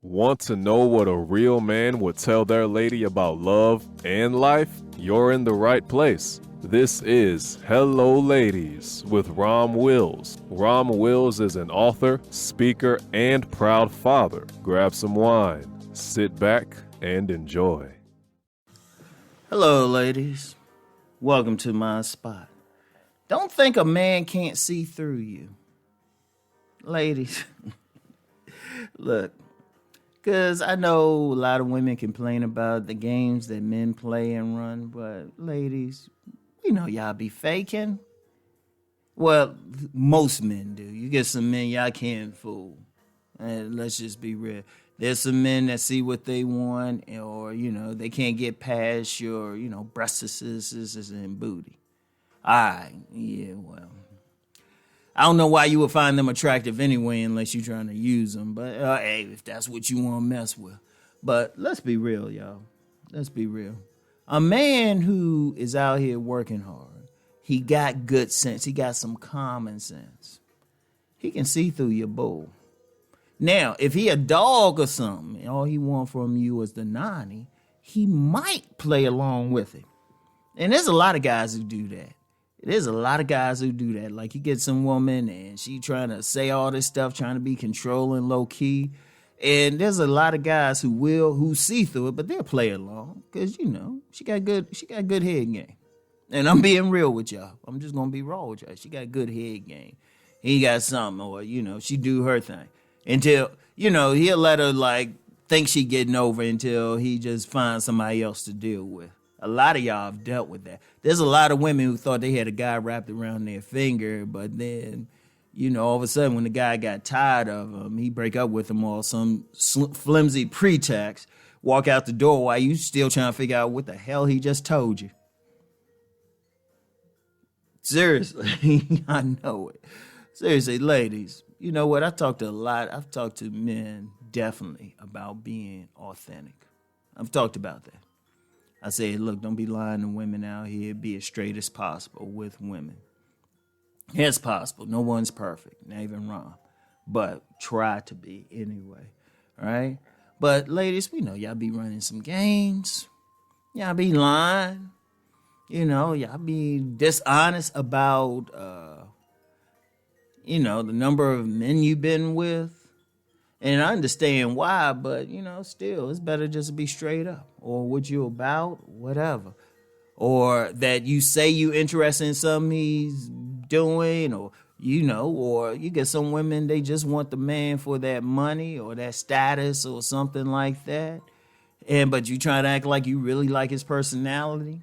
Want to know what a real man would tell their lady about love and life? You're in the right place. This is Hello Ladies with Rom Wills. Rom Wills is an author, speaker, and proud father. Grab some wine, sit back, and enjoy. Hello, ladies. Welcome to my spot. Don't think a man can't see through you. Ladies, look, because I know a lot of women complain about the games that men play and run, but ladies, we know y'all be faking. Well, most men do. You get some men y'all can't fool. And let's just be real. There's some men that see what they want, or, they can't get past your, breastises and booty. All right, yeah, well, I don't know why you would find them attractive anyway unless you're trying to use them. But, hey, if that's what you want to mess with. But let's be real, y'all. Let's be real. A man who is out here working hard, he got good sense. He got some common sense. He can see through your bull. Now, if he a dog or something, and all he want from you is the 90, he might play along with it. And there's a lot of guys who do that. There's a lot of guys who do that. Like, you get some woman and she trying to say all this stuff, trying to be controlling, low key. And there's a lot of guys who see through it, but they'll play along because she got good head game. And I'm being real with y'all. I'm just gonna be raw with y'all. She got good head game. He got something, or she do her thing until he'll let her think she getting over until he just finds somebody else to deal with. A lot of y'all have dealt with that. There's a lot of women who thought they had a guy wrapped around their finger, but then, all of a sudden when the guy got tired of them, he break up with them or some flimsy pretext, walk out the door while you still trying to figure out what the hell he just told you. Seriously, I know it. Seriously, ladies, you know what? I've talked to men definitely about being authentic. I've talked about that. I say, look, don't be lying to women out here. Be as straight as possible with women. It's possible. No one's perfect, not even wrong. But try to be anyway, all right? But ladies, we know y'all be running some games. Y'all be lying. Y'all be dishonest about, the number of men you've been with. And I understand why, but, still, it's better just to be straight up. Or what you about, whatever. Or that you say you interested in something he's doing, or, or you get some women, they just want the man for that money or that status or something like that. But you try to act like you really like his personality.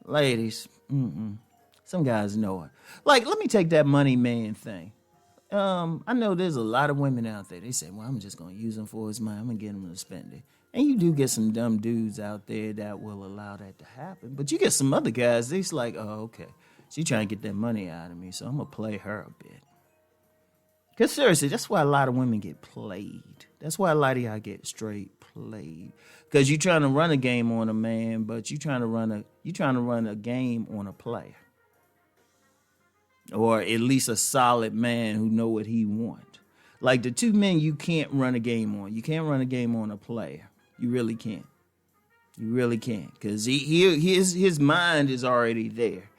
Ladies, some guys know it. Like, let me take that money man thing. I know there's a lot of women out there. They say, well, I'm just going to use him for his money. I'm going to get him to spend it. And you do get some dumb dudes out there that will allow that to happen. But you get some other guys, they's like, oh, okay. She trying to get that money out of me, so I'm going to play her a bit. Because seriously, that's why a lot of women get played. That's why a lot of y'all get straight played. Because you're trying to run a game on a man, but you're trying to run a game on a player. Or at least a solid man who know what he want. Like the two men you can't run a game on. You can't run a game on a player. You really can't. You really can't. Because his mind is already there.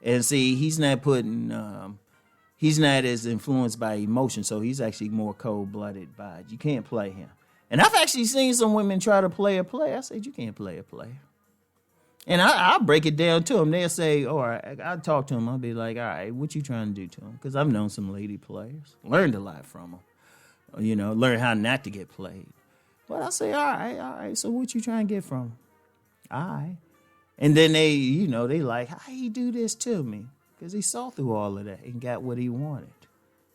And see, he's not as influenced by emotion, so he's actually more cold-blooded by it. You can't play him. And I've actually seen some women try to play a player. I said, you can't play a player. And I'll break it down to them. They'll say, all right, I'll talk to them. I'll be like, all right, what you trying to do to them? Because I've known some lady players. Learned a lot from them. Learn how not to get played. But I'll say, all right, so what you trying to get from them? All right. And then they like, how he do this to me? Because he saw through all of that and got what he wanted.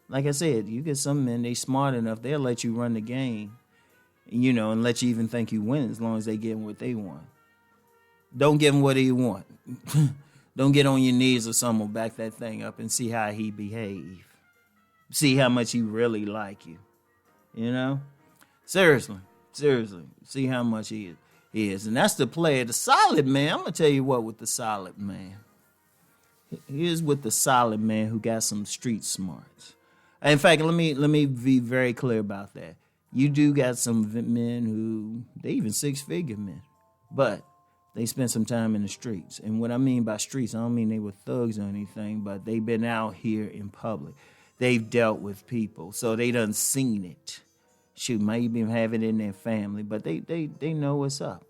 Like I said, you get some men, they smart enough, they'll let you run the game, and let you even think you win as long as they get what they want. Don't give him what he want. Don't get on your knees or something, back that thing up and see how he behave. See how much he really like you. Seriously. See how much he is. And that's the player. The solid man, I'm going to tell you what with the solid man. Here's with the solid man who got some street smarts. In fact, let me be very clear about that. You do got some men who they even 6-figure men, but they spent some time in the streets. And what I mean by streets, I don't mean they were thugs or anything, but they've been out here in public. They've dealt with people, so they done seen it. Shoot, might even have it in their family, but they know what's up.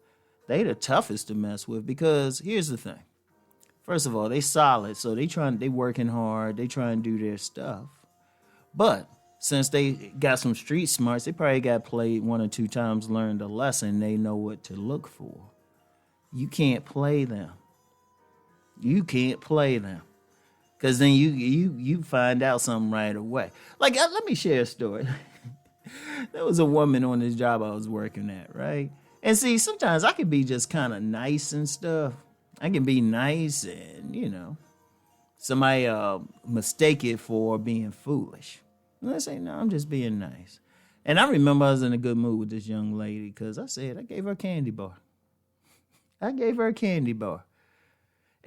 They the toughest to mess with because here's the thing. First of all, they solid, so they working hard, they trying to do their stuff. But since they got some street smarts, they probably got played 1 or 2 times, learned a lesson, they know what to look for. You can't play them. You can't play them. Because then you find out something right away. Like, let me share a story. There was a woman on this job I was working at, right? And see, sometimes I can be just kind of nice and stuff. I can be nice and, somebody mistake it for being foolish. And I say, no, I'm just being nice. And I remember I was in a good mood with this young lady because I gave her a candy bar.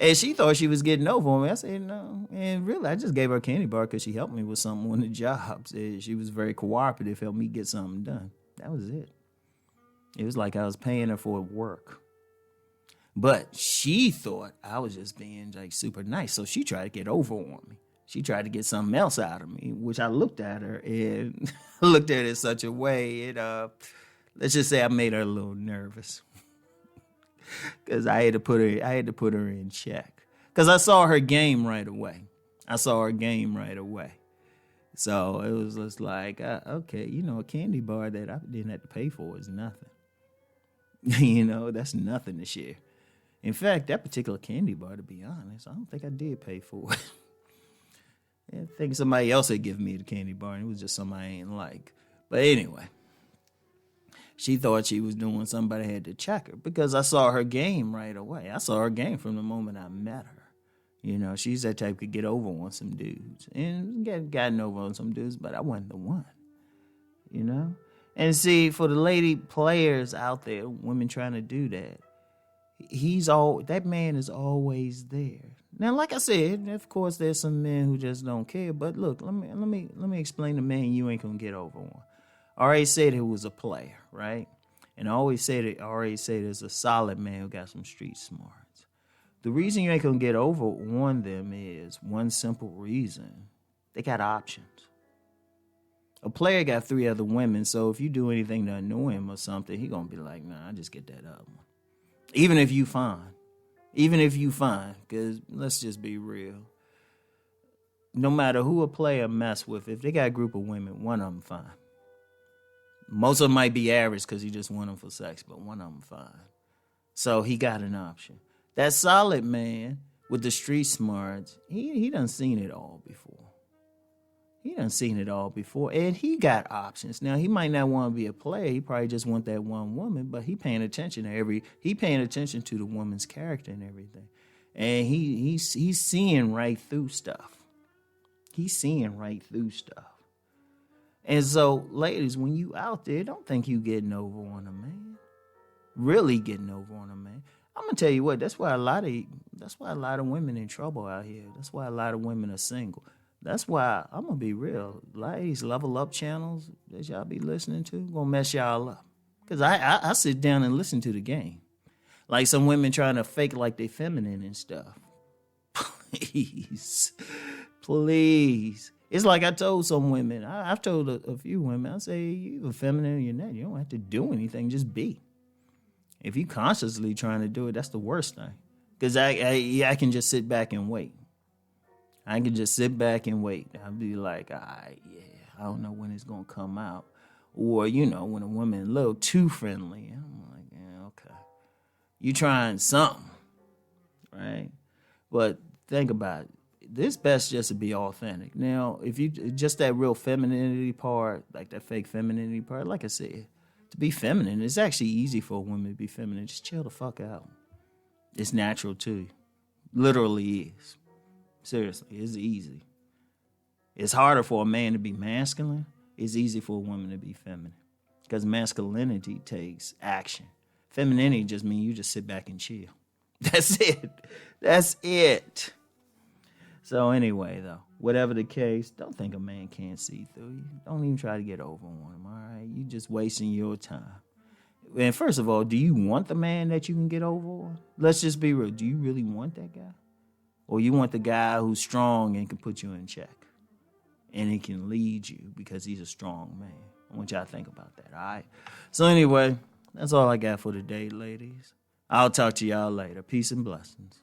And she thought she was getting over on me. I said, no. And really, I just gave her a candy bar because she helped me with something on the job. She was very cooperative, helped me get something done. That was it. It was like I was paying her for work. But she thought I was just being like super nice. So she tried to get over on me. She tried to get something else out of me, which I looked at her and looked at it in such a way. Let's just say I made her a little nervous. Because I had to put her in check. Because I saw her game right away. So it was just like, okay, a candy bar that I didn't have to pay for is nothing. That's nothing to share. In fact, that particular candy bar, to be honest, I don't think I did pay for it. I think somebody else had given me the candy bar, and it was just somebody I ain't like. But anyway. She thought she was doing something, but I had to check her because I saw her game right away. I saw her game from the moment I met her. She's that type could get over on some dudes and gotten over on some dudes, but I wasn't the one. And see, for the lady players out there, women trying to do that, that man is always there. Now, like I said, of course, there's some men who just don't care. But look, let me explain the man you ain't gonna get over on. I already said he was a player, right? And I already said there's a solid man who got some street smarts. The reason you ain't gonna get over on them is one simple reason. They got options. A player got 3 other women, so if you do anything to annoy him or something, he gonna be like, nah, I just get that other one. Even if you fine, because let's just be real. No matter who a player mess with, if they got a group of women, one of them fine. Most of them might be average because he just want them for sex, but one of them fine. So he got an option. That solid man with the street smarts, he done seen it all before. And he got options. Now, he might not want to be a player. He probably just want that one woman, but he paying attention to the woman's character and everything. And he's seeing right through stuff. And so, ladies, when you out there, don't think you getting over on a man. Really getting over on a man. I'm gonna tell you what. That's why a lot of women in trouble out here. That's why a lot of women are single. That's why I'm gonna be real. A lot of these level up channels that y'all be listening to gonna mess y'all up. Cause I sit down and listen to the game. Like some women trying to fake like they feminine and stuff. Please. It's like I told some women, I've told a few women, I say, you either feminine or you're not. You don't have to do anything, just be. If you consciously trying to do it, that's the worst thing. Because I can just sit back and wait. I'll be like, all right, I don't know when it's going to come out. Or, when a woman a little too friendly, I'm like, yeah, okay. You trying something, right? But think about it. This best just to be authentic. Now, if you just that real femininity part, like that fake femininity part, like I said, to be feminine, it's actually easy for a woman to be feminine. Just chill the fuck out. It's natural too. Literally is. Seriously, it's easy. It's harder for a man to be masculine. It's easy for a woman to be feminine. Because masculinity takes action. Femininity just means you just sit back and chill. That's it. So anyway, though, whatever the case, don't think a man can't see through you. Don't even try to get over on him, all right? You just wasting your time. And first of all, do you want the man that you can get over on? Let's just be real. Do you really want that guy? Or you want the guy who's strong and can put you in check? And he can lead you because he's a strong man. I want y'all to think about that, all right? So anyway, that's all I got for today, ladies. I'll talk to y'all later. Peace and blessings.